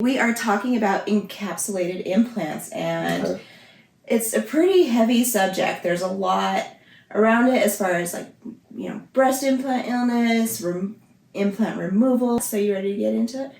we are talking about encapsulated implants, and it's a pretty heavy subject. There's a lot around it as far as breast implant illness, implant removal. So you ready to get into it?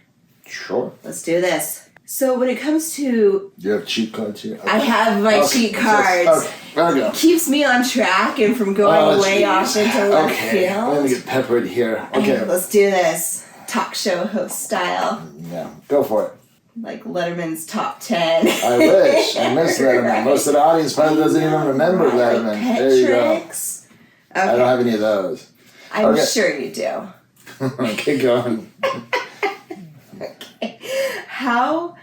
Sure. Let's do this. So when it comes to... Do you have cheat cards here? Okay. I have my cheat cards. There we go. Keeps me on track and from going way off into left field. Let me get peppered here. Okay. Let's do this. Talk show host style. Yeah, go for it. Like Letterman's top 10. I wish. I miss Letterman. Right. Most of the audience probably doesn't even remember Letterman. Like pet there you tricks. go. Okay. I don't have any of those. I'm sure you do. Keep going. Okay. How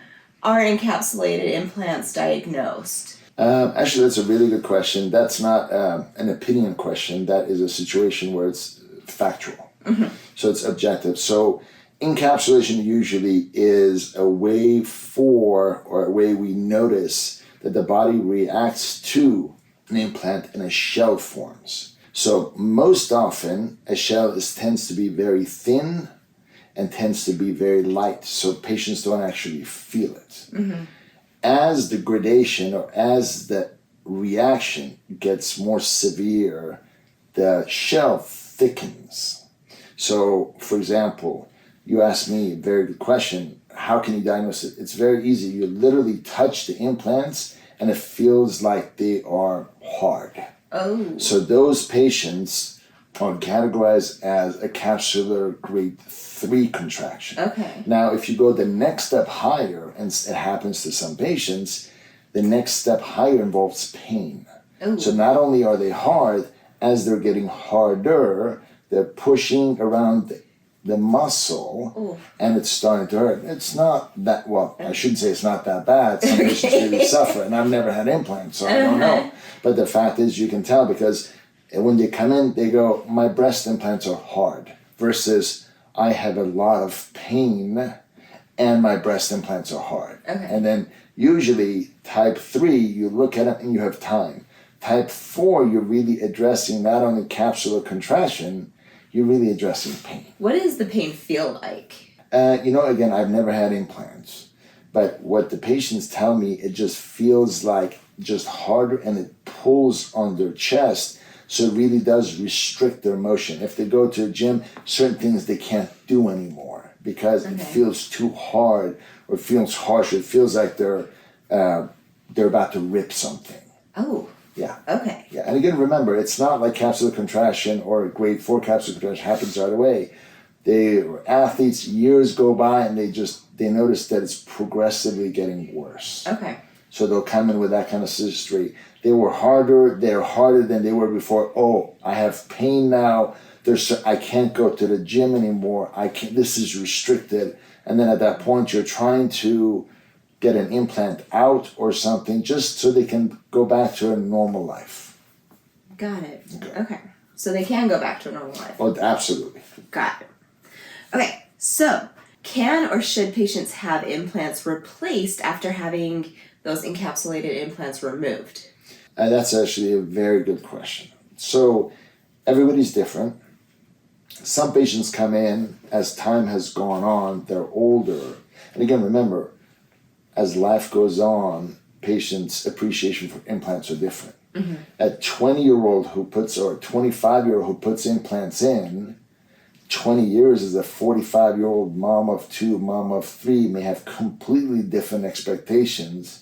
are encapsulated implants diagnosed? Actually, that's a really good question. That's not an opinion question. That is a situation where it's factual. Mm-hmm. So it's objective. So encapsulation usually is a way we notice that the body reacts to an implant and a shell forms. So most often, a shell tends to be very thin and tends to be very light, so patients don't actually feel it. Mm-hmm. As the gradation or as the reaction gets more severe, the shell thickens. So, for example, you asked me a very good question, how can you diagnose it? It's very easy. You literally touch the implants and it feels like they are hard. Oh. So those patients are categorized as a capsular grade 3 contraction. Okay. Now, if you go the next step higher, and it happens to some patients, the next step higher involves pain. Ooh. So not only are they hard, as they're getting harder, they're pushing around the muscle, and it's starting to hurt. It's not that, well, I shouldn't say it's not that bad. Some patients really suffer, and I've never had implants, so I don't know. But the fact is, you can tell because when they come in, they go, my breast implants are hard, versus I have a lot of pain and my breast implants are hard. Okay. And then usually type 3, you look at it and you have time. Type 4, you're really addressing not only capsular contraction, you're really addressing pain. What does the pain feel like? Again, I've never had implants, but what the patients tell me, it just feels like just harder and it pulls on their chest. So it really does restrict their motion. If they go to a gym, certain things they can't do anymore because it feels too hard or it feels harsh. It feels like they're about to rip something. Oh. Yeah. Okay. Yeah. And again, remember, it's not like capsular contraction or grade 4 capsular contraction happens right away. They were athletes, years go by, and they notice that it's progressively getting worse. Okay. So they'll come in with that kind of history. They're harder than they were before. Oh, I have pain now. I can't go to the gym anymore. This is restricted. And then at that point, you're trying to get an implant out or something just so they can go back to a normal life. Got it. Okay. So they can go back to a normal life. Oh, absolutely. Got it. Okay. So can or should patients have implants replaced after having those encapsulated implants removed? That's actually a very good question. So everybody's different. Some patients come in as time has gone on, they're older. And again, remember, as life goes on, patients' appreciation for implants are different. Mm-hmm. A 20-year-old or a 25-year-old who puts implants in, 20 years as a 45-year-old mom of 2, mom of 3 may have completely different expectations.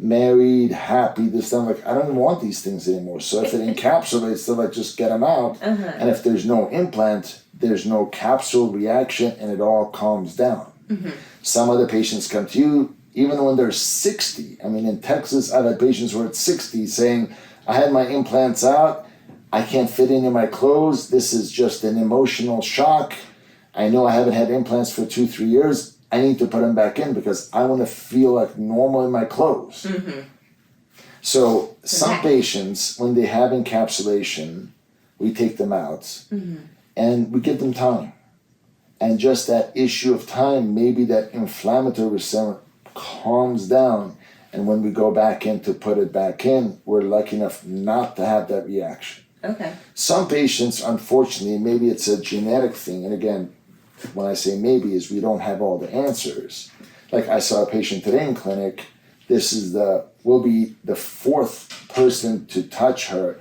Married, happy, this time, I don't even want these things anymore. So if it encapsulates, they'll just get them out. And if there's no implant, there's no capsule reaction and it all calms down. Mm-hmm. Some other patients come to you, even when they're 60. I mean, in Texas, I've had patients who are at 60 saying, I had my implants out, I can't fit into my clothes, this is just an emotional shock. I know I haven't had implants for 2-3 years. I need to put them back in because I want to feel like normal in my clothes. Mm-hmm. So some patients, when they have encapsulation, we take them out and we give them time. And just that issue of time, maybe that inflammatory response calms down. And when we go back in to put it back in, we're lucky enough not to have that reaction. Okay. Some patients, unfortunately, maybe it's a genetic thing. And again, when I say maybe is we don't have all the answers. Like I saw a patient today in clinic. Will be the fourth person to touch her.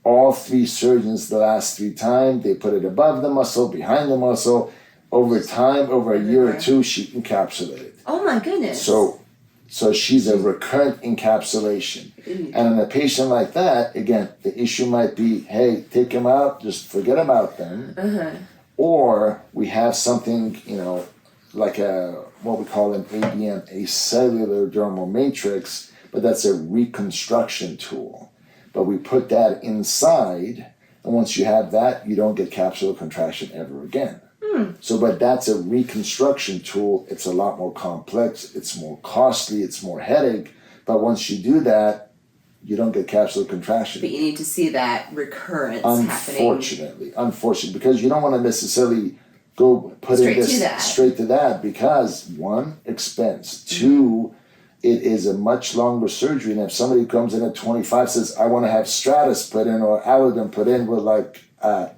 All three surgeons the last 3 times, they put it above the muscle, behind the muscle. Over time, over a year or two, she encapsulated. Oh my goodness. So she's a recurrent encapsulation. And in a patient like that, again, the issue might be, hey, take them out, just forget about them. Or we have something, like what we call an ADM, a cellular dermal matrix, but that's a reconstruction tool. But we put that inside, and once you have that, you don't get capsular contraction ever again. But that's a reconstruction tool. It's a lot more complex, it's more costly, it's more headache. But once you do that, you don't get capsular contraction. But you need to see that recurrence happening. Unfortunately, because you don't want to necessarily go put straight to that because 1, expense, 2, it is a much longer surgery. And if somebody comes in at 25 says, I want to have stratus put in or Allergan put in, we're like,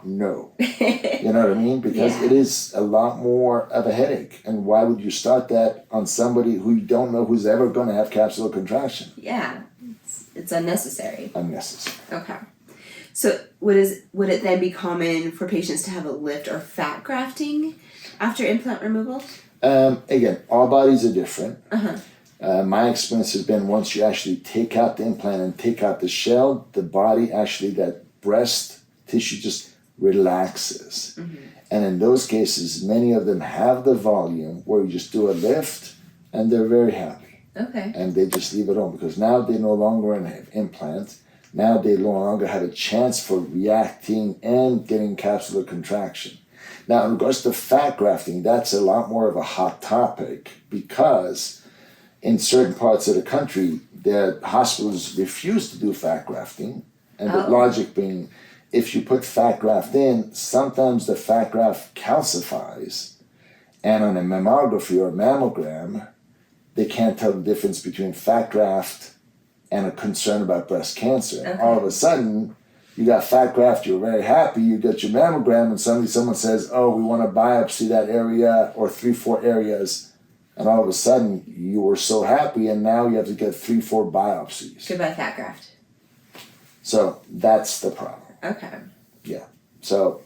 no. You know what I mean? Because it is a lot more of a headache. And why would you start that on somebody who you don't know who's ever going to have capsular contraction? Yeah, it's unnecessary. Okay. So would it then be common for patients to have a lift or fat grafting after implant removal? Again, all bodies are different. My experience has been once you actually take out the implant and take out the shell, the body actually, that breast tissue just relaxes. And in those cases, many of them have the volume where you just do a lift and they're very happy. Okay. And they just leave it on because now they no longer have implants. Now they no longer have a chance for reacting and getting capsular contraction. Now, in regards to fat grafting, that's a lot more of a hot topic because in certain parts of the country, the hospitals refuse to do fat grafting. And the logic being, if you put fat graft in, sometimes the fat graft calcifies. And on a mammography or mammogram, they can't tell the difference between fat graft and a concern about breast cancer. And all of a sudden, you got fat graft, you're very happy, you get your mammogram, and suddenly someone says, oh, we want to biopsy that area or 3-4 areas. And all of a sudden, you were so happy, and now you have to get 3-4 biopsies. Goodbye fat graft. So that's the problem. Okay. Yeah. So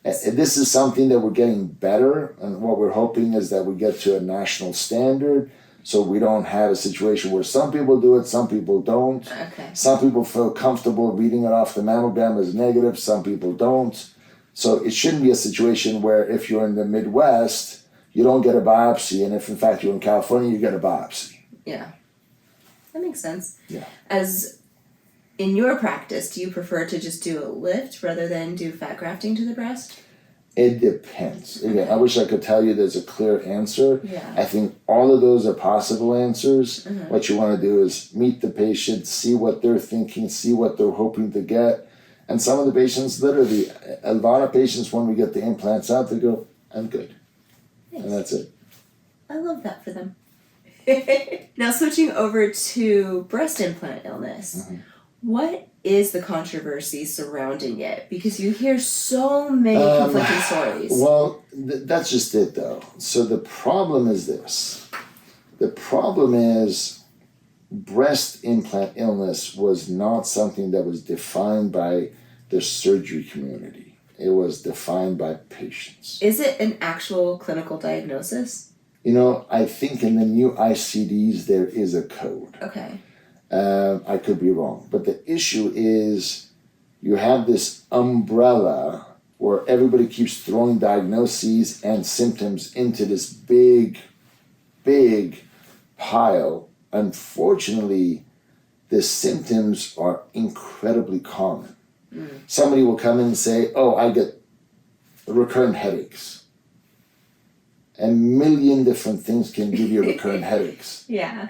this is something that we're getting better, and what we're hoping is that we get to a national standard so we don't have a situation where some people do it, some people don't. Okay. Some people feel comfortable reading it off the mammogram as negative, some people don't. So it shouldn't be a situation where if you're in the Midwest, you don't get a biopsy, and if in fact you're in California, you get a biopsy. Yeah. That makes sense. Yeah. As in your practice, do you prefer to just do a lift rather than do fat grafting to the breast? It depends. Again, I wish I could tell you there's a clear answer. Yeah. I think all of those are possible answers. What you want to do is meet the patient, see what they're thinking, see what they're hoping to get. And some of the patients, literally, a lot of patients, when we get the implants out, they go, I'm good. Nice. And that's it. I love that for them. Now, switching over to breast implant illness. What is the controversy surrounding it? Because you hear so many conflicting stories. Well, that's just it, though. So the problem is this. The problem is breast implant illness was not something that was defined by the surgery community. It was defined by patients. Is it an actual clinical diagnosis? I think in the new ICDs there is a code. Okay. I could be wrong. But the issue is you have this umbrella where everybody keeps throwing diagnoses and symptoms into this big, big pile. Unfortunately, the symptoms are incredibly common. Somebody will come in and say, oh, I get recurrent headaches. A million different things can give you recurrent headaches. Yeah.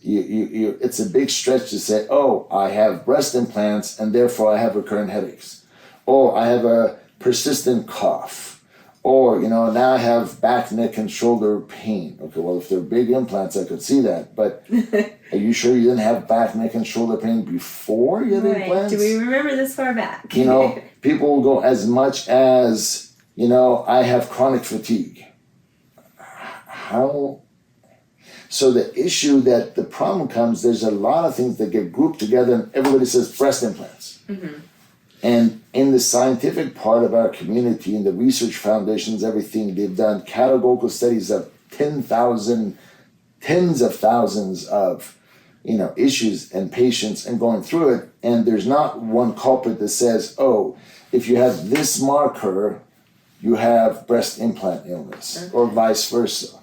It's a big stretch to say, oh, I have breast implants and therefore I have recurrent headaches. Or I have a persistent cough. Or, now I have back, neck, and shoulder pain. Okay, well, if they're big implants, I could see that. But are you sure you didn't have back, neck, and shoulder pain before you had implants? Do we remember this far back? People will go as much as, I have chronic fatigue. How? So the issue that the problem comes, there's a lot of things that get grouped together and everybody says breast implants. And in the scientific part of our community, in the research foundations, everything, they've done categorical studies of tens of thousands of, issues and patients and going through it. And there's not one culprit that says, oh, if you have this marker, you have breast implant illness, or vice versa.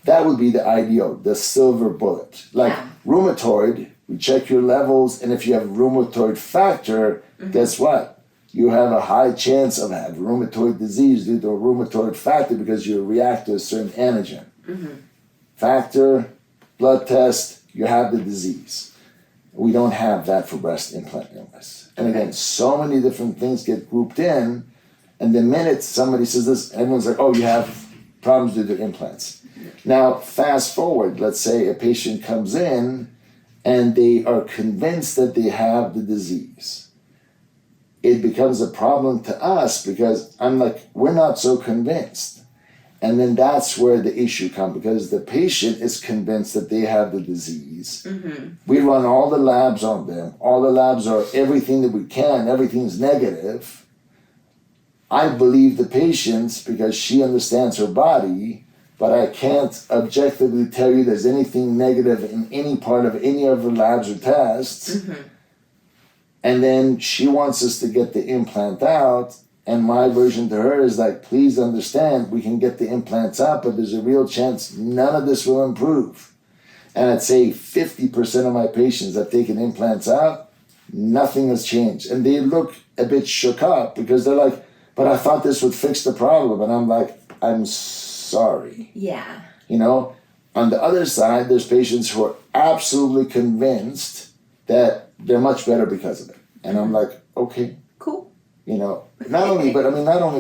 That would be the ideal, the silver bullet. Like rheumatoid, we check your levels, and if you have rheumatoid factor, guess what? You have a high chance of having rheumatoid disease due to a rheumatoid factor because you react to a certain antigen. Factor, blood test, you have the disease. We don't have that for breast implant illness. And again, so many different things get grouped in, and the minute somebody says this, everyone's like, oh, you have problems due to implants. Now, fast forward, let's say a patient comes in and they are convinced that they have the disease. It becomes a problem to us because I'm like, we're not so convinced. And then that's where the issue comes, because the patient is convinced that they have the disease. We run all the labs on them. All the labs are everything that we can. Everything's negative. I believe the patient because she understands her body, but I can't objectively tell you there's anything negative in any part of any of her labs or tests. And then she wants us to get the implant out. And my version to her is like, please understand, we can get the implants out, but there's a real chance none of this will improve. And I'd say 50% of my patients that taken implants out, nothing has changed. And they look a bit shook up because they're like, but I thought this would fix the problem. And I'm like, I'm sorry. Yeah. On the other side, there's patients who are absolutely convinced that they're much better because of it. And I'm like, okay. Cool. Not only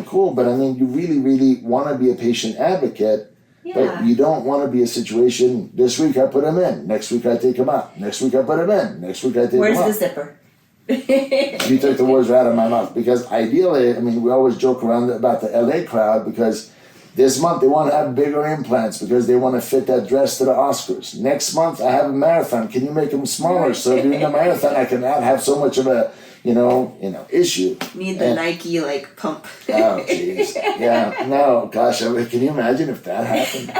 cool, but you really, really want to be a patient advocate, but you don't want to be a situation, this week I put them in, next week I take them out, next week I put them in, next week I take them out. Where's the zipper? You took the words right out of my mouth, because ideally, we always joke around about the LA crowd, because this month they want to have bigger implants because they want to fit that dress to the Oscars. Next month I have a marathon. Can you make them smaller so during the marathon I can not have so much of a issue? Need the Nike pump. Oh jeez. Yeah. No. Gosh. Can you imagine if that happened?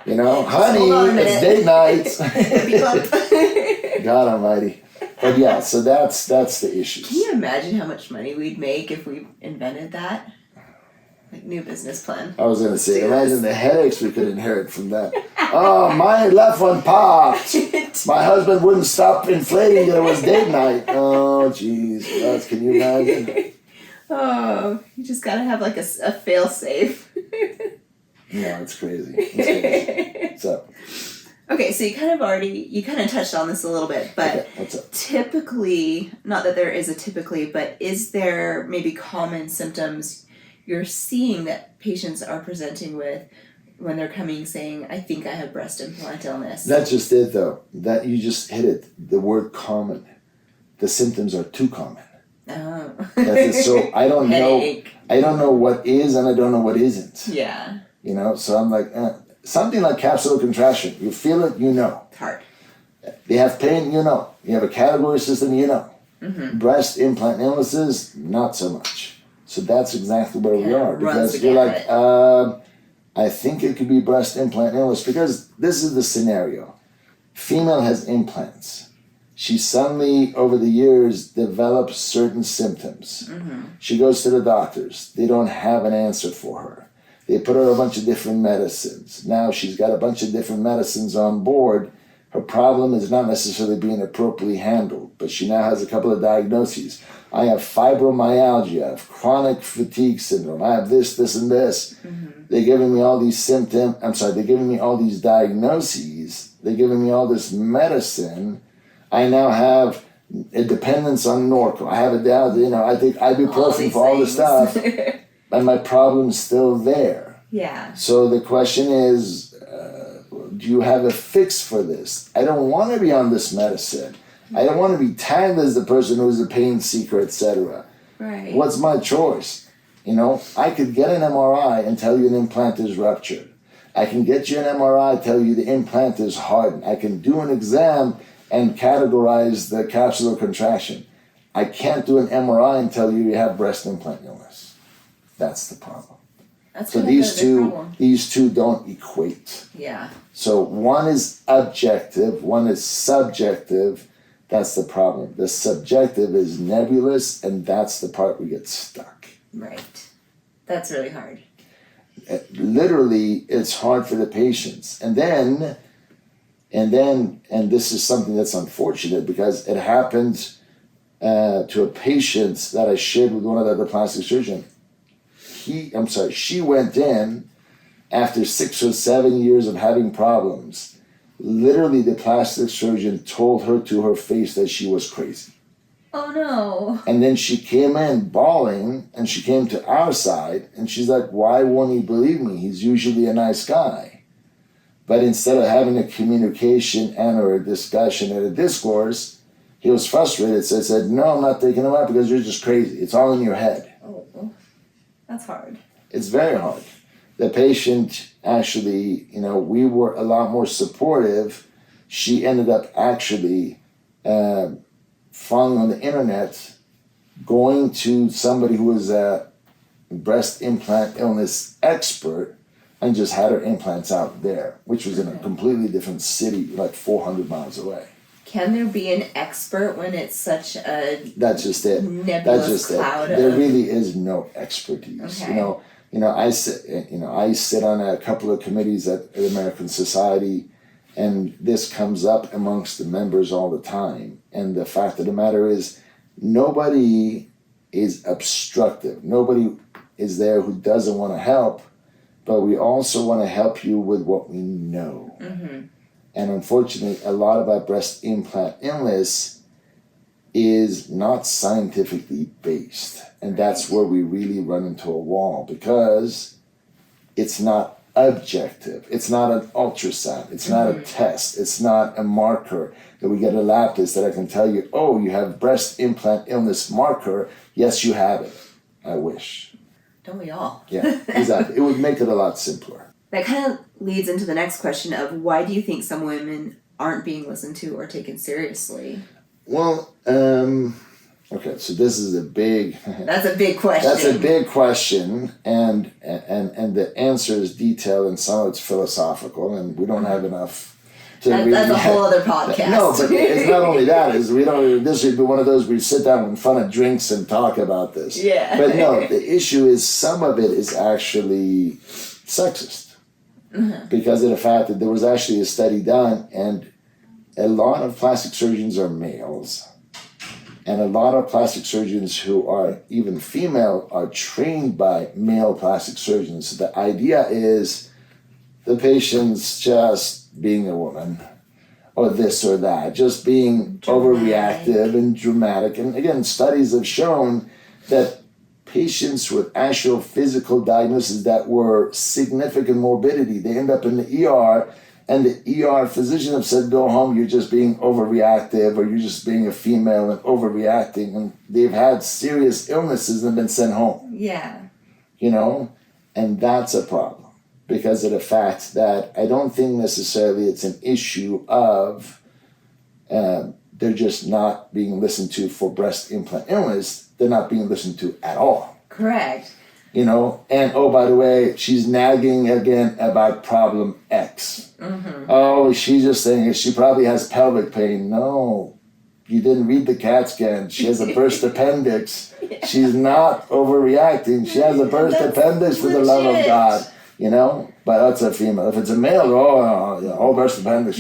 Honey, it's date night. God Almighty. But yeah. So that's the issue. Can you imagine how much money we'd make if we invented that? New business plan. I was gonna say, imagine the headaches we could inherit from that. Oh, my left one popped. My husband wouldn't stop inflating it. It was date night. Oh, jeez. Can you imagine? Oh, you just gotta have a fail safe. Yeah, it's crazy. So. Okay, so you kind of touched on this a little bit, but okay, what's up? Typically, not that there is a typically, but is there maybe common symptoms you're seeing that patients are presenting with when they're coming saying, I think I have breast implant illness? That's just it, though. That you just hit it. The word common. The symptoms are too common. Oh. That's it. So I don't know. I don't know what is and I don't know what isn't. Yeah. So I'm like, something like capsular contraction. You feel it, you know. It's hard. They have pain, you know. You have a category system, you know. Breast implant illnesses, not so much. So that's exactly where we are. Because you're like, I think it could be breast implant illness, because this is the scenario. Female has implants. She suddenly, over the years, develops certain symptoms. She goes to the doctors. They don't have an answer for her. They put her a bunch of different medicines. Now she's got a bunch of different medicines on board. Her problem is not necessarily being appropriately handled, but she now has a couple of diagnoses. I have fibromyalgia, I have chronic fatigue syndrome, I have this, and this. They're giving me all these symptoms, they're giving me all these diagnoses, they're giving me all this medicine. I now have a dependence on Norco. I have I take ibuprofen for all this stuff, and my problem's still there. Yeah. So the question is, do you have a fix for this? I don't want to be on this medicine. I don't want to be tagged as the person who's a pain seeker, etc. Right. What's my choice? I could get an MRI and tell you an implant is ruptured. I can get you an MRI, tell you the implant is hardened. I can do an exam and categorize the capsular contraction. I can't do an MRI and tell you have breast implant illness. That's the problem. That's So these two don't equate. Yeah. So one is objective, one is subjective. That's the problem. The subjective is nebulous, and that's the part we get stuck. Right. That's really hard. Literally, it's hard for the patients. And this is something that's unfortunate because it happened to a patient that I shared with one of the other plastic surgeons. She went in after 6 or 7 years of having problems. Literally, the plastic surgeon told her to her face that she was crazy. Oh no. And then she came in bawling, and she came to our side, and she's like, why won't he believe me? He's usually a nice guy. But instead of having a communication and or a discussion and a discourse, he was frustrated. So I said, no, I'm not taking him out because you're just crazy. It's all in your head. Oh, that's hard. It's very hard. The patient actually, we were a lot more supportive. She ended up actually finding on the internet, going to somebody who was a breast implant illness expert and just had her implants out there, which was in a completely different city, like 400 miles away. Can there be an expert when it's such a That's just it. nebulous cloud? There really is no expertise. Okay. I sit on a couple of committees at the American Society, and this comes up amongst the members all the time. And the fact of the matter is, nobody is obstructive. Nobody is there who doesn't want to help, but we also want to help you with what we know. Mm-hmm. And unfortunately, a lot of our breast implant illness is not scientifically based. And that's where we really run into a wall because it's not objective. It's not an ultrasound. It's not a test. It's not a marker that we get a lab test that I can tell you, oh, you have breast implant illness marker. Yes, you have it. I wish. Don't we all? Yeah, exactly. It would make it a lot simpler. That kind of leads into the next question of why do you think some women aren't being listened to or taken seriously? Well, okay, so this is a big... That's a big question. That's a big question, and the answer is detailed and some of it's philosophical, and we don't have enough to that's a whole other podcast. No, but it's not only that, is we don't, this would be one of those where you sit down in front of drinks and talk about this. Yeah. But no, the issue is some of it is actually sexist. Mm-hmm. Because of the fact that there was actually a study done, and a lot of plastic surgeons are males, and a lot of plastic surgeons who are even female are trained by male plastic surgeons. So the idea is the patient's just being a woman, or this or that, just being overreactive and dramatic. And again, studies have shown that patients with actual physical diagnoses that were significant morbidity, they end up in the ER, and the ER physician have said, go home, you're just being overreactive, or you're just being a female and overreacting, and they've had serious illnesses and been sent home. Yeah. And that's a problem because of the fact that I don't think necessarily it's an issue of they're just not being listened to for breast implant illness. They're not being listened to at all. Correct. And oh, by the way, she's nagging again about problem X. Mm-hmm. Oh, she's just saying she probably has pelvic pain. No, you didn't read the CAT scan. She has a burst appendix. Yeah. She's not overreacting. She has a burst appendix for the love of God. But that's a female. If it's a male, burst appendix,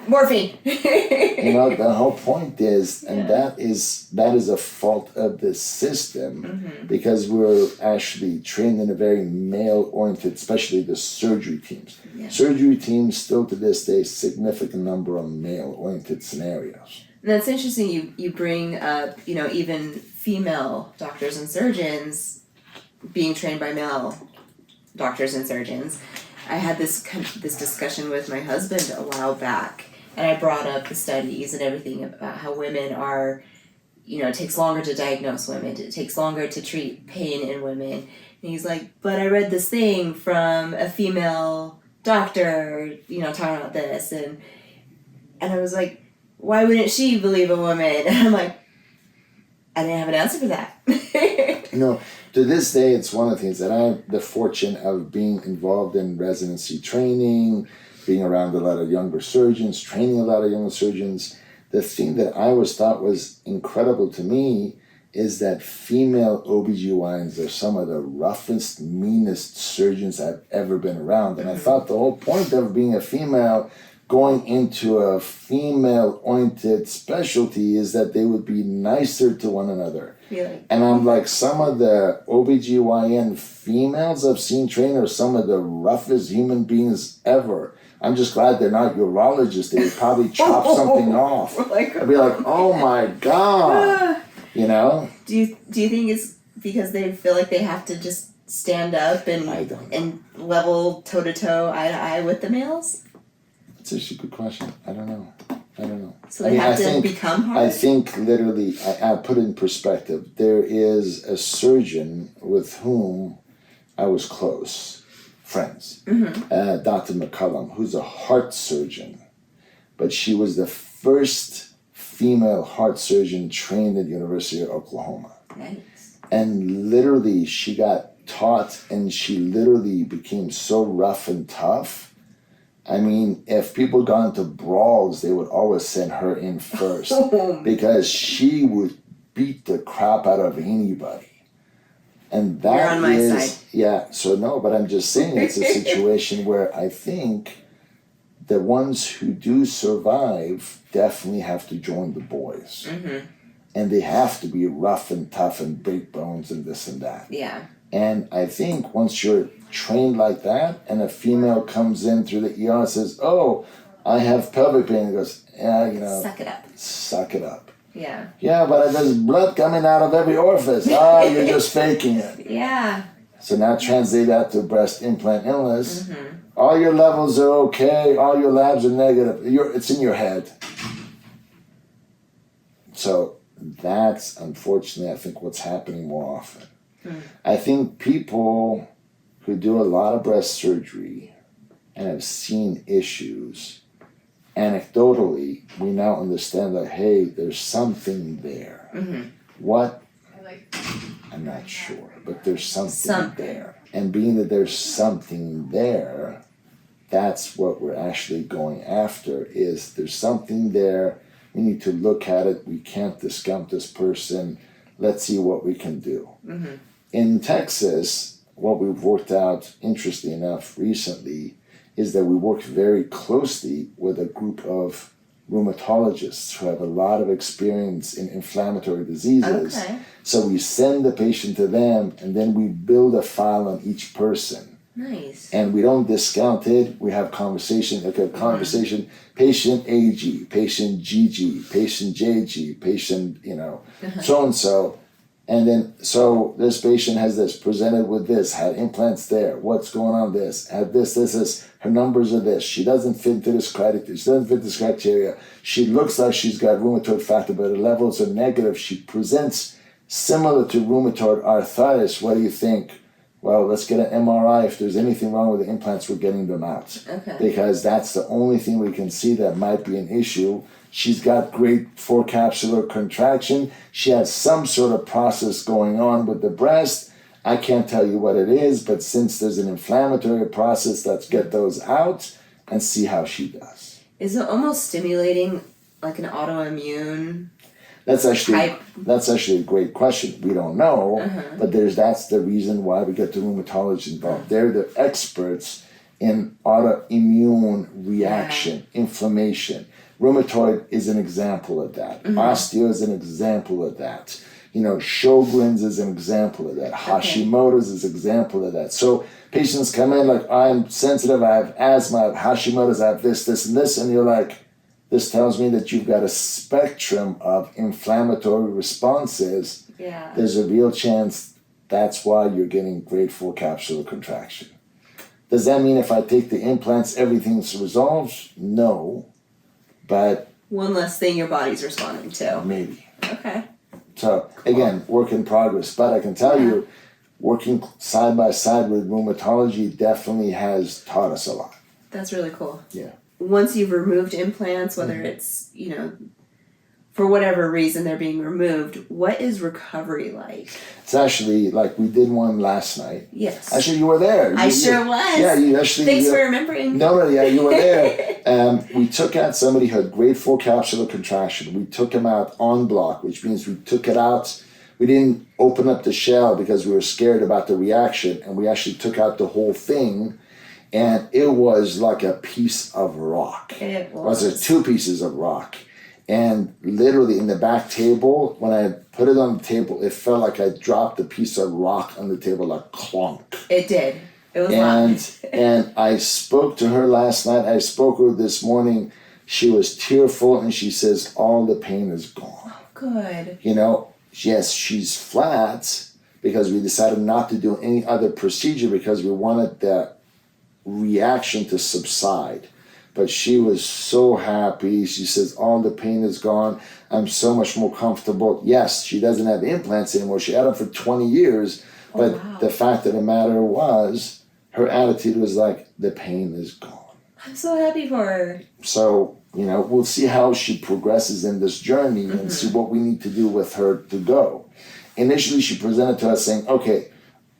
morphine. The whole point is, and that is a fault of the system, because we're actually trained in a very male-oriented, especially the surgery teams. Yeah. Surgery teams still to this day, significant number of male-oriented scenarios. And that's interesting. You bring up, even female doctors and surgeons being trained by male doctors and surgeons. I had this discussion with my husband a while back, and I brought up the studies and everything about how women are, it takes longer to diagnose women, it takes longer to treat pain in women. And he's like, but I read this thing from a female doctor, talking about this, and I was like, why wouldn't she believe a woman? And I'm like, I didn't have an answer for that. To this day, it's one of the things that I have the fortune of being involved in residency training, being around a lot of younger surgeons, training a lot of younger surgeons. The thing that I always thought was incredible to me is that female OBGYNs are some of the roughest, meanest surgeons I've ever been around. And I thought the whole point of being a female going into a female-oriented specialty is that they would be nicer to one another. Really? And I'm like, some of the OBGYN females I've seen train are some of the roughest human beings ever. I'm just glad they're not urologists. They would probably chop something off. I'd be like, oh my God. Do you think it's because they feel like they have to just stand up and level toe to toe, eye to eye with the males? That's actually a good question. I don't know. So they have to become hard? I think literally, I put it in perspective. There is a surgeon with whom I was close, friends, Dr. McCullum, who's a heart surgeon, but she was the first female heart surgeon trained at the University of Oklahoma. Nice. And literally, she got taught and she literally became so rough and tough. I mean, if people got into brawls, they would always send her in first because she would beat the crap out of anybody. And that You're on my side. Yeah, so no, but I'm just saying it's a situation where I think the ones who do survive definitely have to join the boys. And they have to be rough and tough and break bones and this and that. Yeah. And I think once you're trained like that and a female comes in through the ER and says, oh, I have pelvic pain, and goes, yeah, suck it up. Yeah. Yeah, but there's blood coming out of every orifice. You're just faking it. Yeah. So now translate that to breast implant illness. All your levels are okay, all your labs are negative. It's in your head. So that's unfortunately, I think, what's happening more often. I think people who do a lot of breast surgery and have seen issues, anecdotally, we now understand that, hey, there's something there. What? I'm not sure, but there's something there. And being that there's something there, that's what we're actually going after, is there's something there. We need to look at it. We can't discount this person. Let's see what we can do. In Texas, what we've worked out, interestingly enough, recently, is that we work very closely with a group of rheumatologists who have a lot of experience in inflammatory diseases. Okay. So we send the patient to them, and then we build a file on each person. Nice. And we don't discount it. We have conversation, patient AG, patient GG, patient JG, patient, so-and-so. And then, so this patient has this, presented with this, had implants there, what's going on this, had this, her numbers are this, she doesn't fit into this criteria, she doesn't fit this criteria, she looks like she's got rheumatoid factor, but her levels are negative, she presents similar to rheumatoid arthritis, what do you think? Well, let's get an MRI. If there's anything wrong with the implants, we're getting them out. Okay. Because that's the only thing we can see that might be an issue. She's got great capsular contraction. She has some sort of process going on with the breast. I can't tell you what it is, but since there's an inflammatory process, let's get those out and see how she does. Is it almost stimulating like an autoimmune? That's actually a great question. We don't know, but that's the reason why we get the rheumatologists involved. They're the experts in autoimmune reaction, inflammation. Rheumatoid is an example of that. Osteo is an example of that. Sjogren's is an example of that. Hashimoto's is an example of that. So patients come in like, I'm sensitive, I have asthma, I have Hashimoto's, I have this, and this, and you're like, this tells me that you've got a spectrum of inflammatory responses. Yeah. There's a real chance that's why you're getting grade 4 capsular contraction. Does that mean if I take the implants, everything's resolved? No. But one less thing your body's responding to. Maybe. Okay. So, again, work in progress. But I can tell you, working side by side with rheumatology definitely has taught us a lot. That's really cool. Yeah. Once you've removed implants, whether it's, for whatever reason they're being removed, what is recovery like? It's actually like we did one last night. Yes. Actually, you were there. I sure was. Yeah, you actually. Thanks for remembering. No, yeah, you were there. We took out somebody who had grade 4 capsular contraction. We took him out en bloc, which means we took it out. We didn't open up the shell because we were scared about the reaction, and we actually took out the whole thing, and it was like a piece of rock. It was. It was 2 pieces of rock. And literally in the back table, when I put it on the table, it felt like I dropped a piece of rock on the table, like clunk. It did. It was loud. And I spoke to her last night. I spoke to her this morning. She was tearful, and she says all the pain is gone. Oh, good. Yes, she's flat because we decided not to do any other procedure because we wanted the reaction to subside. But she was so happy. She says, all the pain is gone. I'm so much more comfortable. Yes, she doesn't have implants anymore. She had them for 20 years. But the fact of the matter was, her attitude was like, the pain is gone. I'm so happy for her. So, we'll see how she progresses in this journey and see what we need to do with her to go. Initially, she presented to us saying, okay,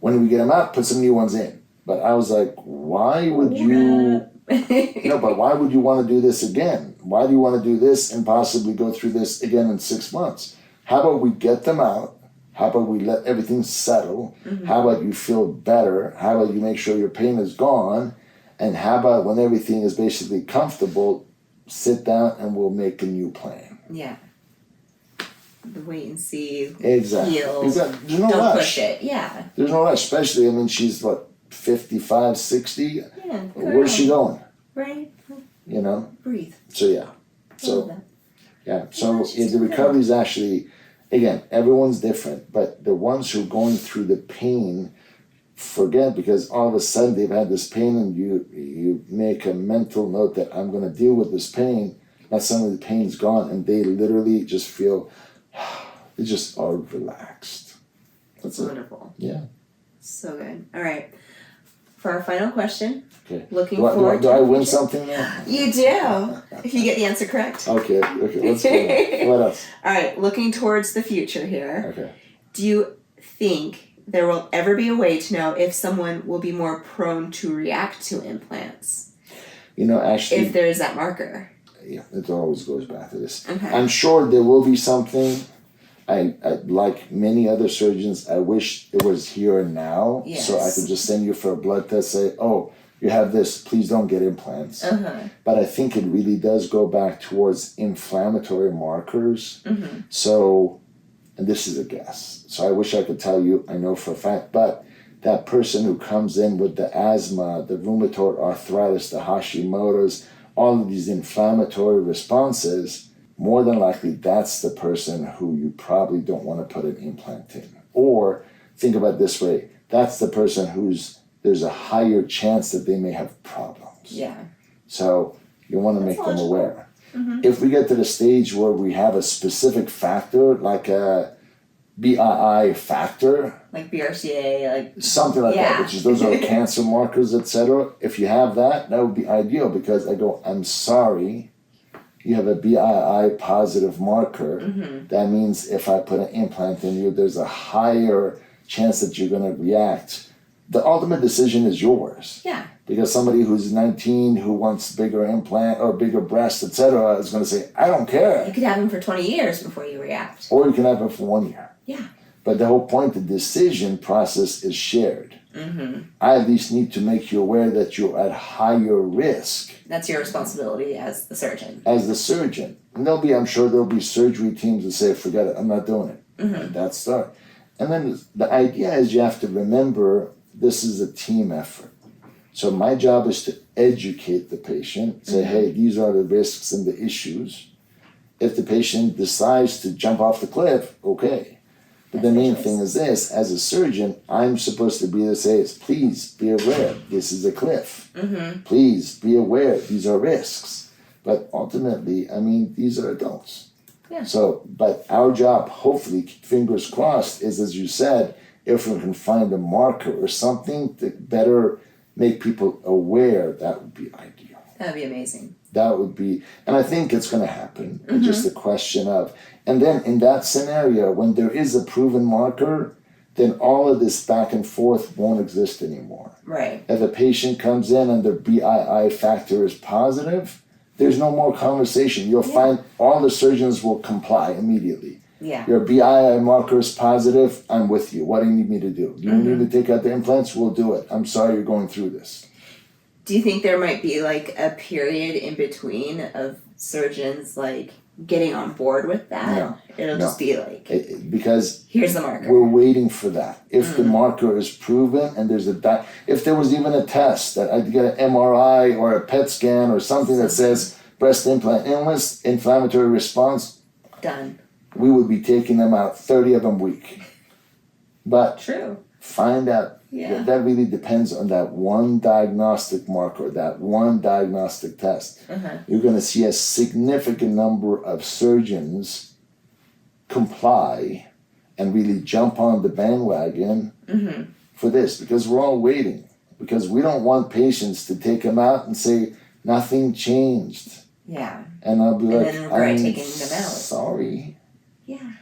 when we get them out, put some new ones in. But I was like, why would you... but why would you want to do this again? Why do you want to do this and possibly go through this again in 6 months? How about we get them out? How about we let everything settle? How about you feel better? How about you make sure your pain is gone? And how about when everything is basically comfortable, sit down and we'll make a new plan. Yeah. The wait and see. Exactly. Heal. There's no Don't rush. push it. Yeah. There's no rush. Especially, she's 55, 60. Yeah. Where's she going? Right. Breathe. So yeah. So the recovery is actually, again, everyone's different, but the ones who are going through the pain forget because all of a sudden they've had this pain and you make a mental note that I'm going to deal with this pain. Now suddenly the pain's gone and they literally just feel, they just are relaxed. That's wonderful. Yeah. So good. All right. For our final question, okay. Looking forward to do I win something now? You do, if you get the answer correct. Okay, let's go. What else? All right, looking towards the future here. Okay. Do you think there will ever be a way to know if someone will be more prone to react to implants? Actually... If there is that marker. Yeah, it always goes back to this. Okay. I'm sure there will be something. I like many other surgeons, I wish it was here and now. Yes. So I could just send you for a blood test, say, oh, you have this, please don't get implants. But I think it really does go back towards inflammatory markers. So, and this is a guess. So I wish I could tell you, I know for a fact, but that person who comes in with the asthma, the rheumatoid arthritis, the Hashimoto's, all of these inflammatory responses, more than likely that's the person who you probably don't want to put an implant in. Or think about it this way, that's the person there's a higher chance that they may have problems. Yeah. So you want to make them aware. If we get to the stage where we have a specific factor, like a BII factor, like BRCA, something like that, which is those are cancer markers, etc. If you have that would be ideal because I'm sorry, you have a BII positive marker. That means if I put an implant in you, there's a higher chance that you're going to react. The ultimate decision is yours. Yeah. Because somebody who's 19 who wants bigger implant or bigger breast, etc., is going to say, I don't care. You could have them for 20 years before you react. Or you can have it for 1 year. Yeah. But the whole point, the decision process is shared. I at least need to make you aware that you're at higher risk. That's your responsibility as the surgeon. As the surgeon. And I'm sure there'll be surgery teams that say, forget it, I'm not doing it. And that's that. And then the idea is you have to remember this is a team effort. So my job is to educate the patient, say, hey, these are the risks and the issues. If the patient decides to jump off the cliff, okay. But the main thing is this, as a surgeon, I'm supposed to be able to say, please be aware, this is a cliff. Please be aware, these are risks. But ultimately, these are adults. Yeah. So, but our job, hopefully, fingers crossed, is as you said, if we can find a marker or something to better make people aware, that would be ideal. That'd be amazing. That would be, and I think it's going to happen. It's just a question of, and then in that scenario, when there is a proven marker, then all of this back and forth won't exist anymore. Right. If a patient comes in and their BII factor is positive, there's no more conversation. You'll find all the surgeons will comply immediately. Yeah. Your BII marker is positive, I'm with you. What do you need me to do? You need to take out the implants? We'll do it. I'm sorry you're going through this. Do you think there might be like a period in between of surgeons like getting on board with that? No. It'll just be like, Because here's the marker. we're waiting for that. If the marker is proven and there's if there was even a test that I'd get an MRI or a PET scan or something that says breast implant illness, inflammatory response, Done. we would be taking them out, 30 of them a week. But True. find out. Yeah. That really depends on that one diagnostic marker, that one diagnostic test. You're going to see a significant number of surgeons comply and really jump on the bandwagon for this, because we're all waiting. Because we don't want patients to take them out and say, nothing changed. Yeah. And I'll be And like, then regret I'm taking them out. sorry. Yeah.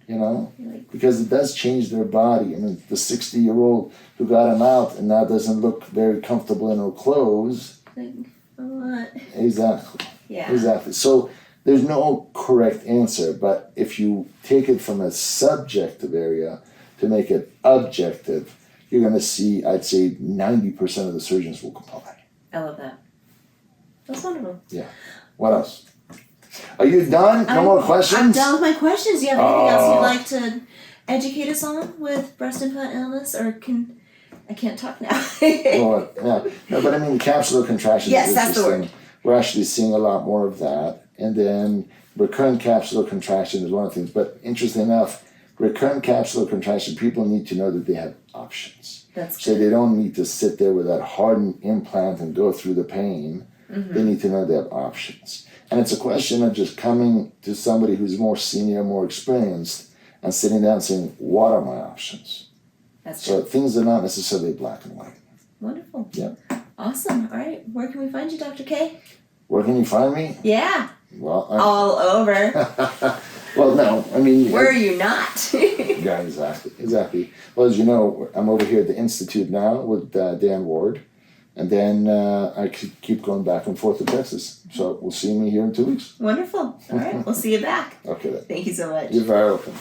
You know? You're like, Because it does change their body. I mean, the 60-year-old who got him out and now doesn't look very comfortable in her clothes. what? Exactly. Yeah. Exactly. So there's no correct answer, but if you take it from a subjective area to make it objective, you're going to see, I'd say 90% of the surgeons will comply. I love that. That's wonderful. Yeah. What else? Are you done? No more questions? I'm done with my questions. Do you have anything else you'd like to educate us on with breast implant illness, or I can't talk now. Well, yeah. No, but I mean, capsular contraction Yes, is that's the interesting. We're actually seeing a lot more of that. And then recurrent capsular contraction is one of the things. But interesting enough, recurrent capsular contraction, people need to know that they have options. That's So good. they don't need to sit there with that hardened implant and go through the pain. They need to know they have options. And it's a question of just coming to somebody who's more senior, more experienced, and sitting down and saying, what are my options? That's So good. things are not necessarily black and white. Wonderful. Yeah. Awesome. All right. Where can we find you, Dr. K? Where can you find me? Yeah. Well, All over. well, no, I mean... Where are you not? Yeah, exactly. Well, as you know, I'm over here at the Institute now with Dan Ward. And then I keep going back and forth to Texas. So we'll see me here in 2 weeks. Wonderful. All right. We'll see you back. Okay then. Thank you so much. You're very welcome.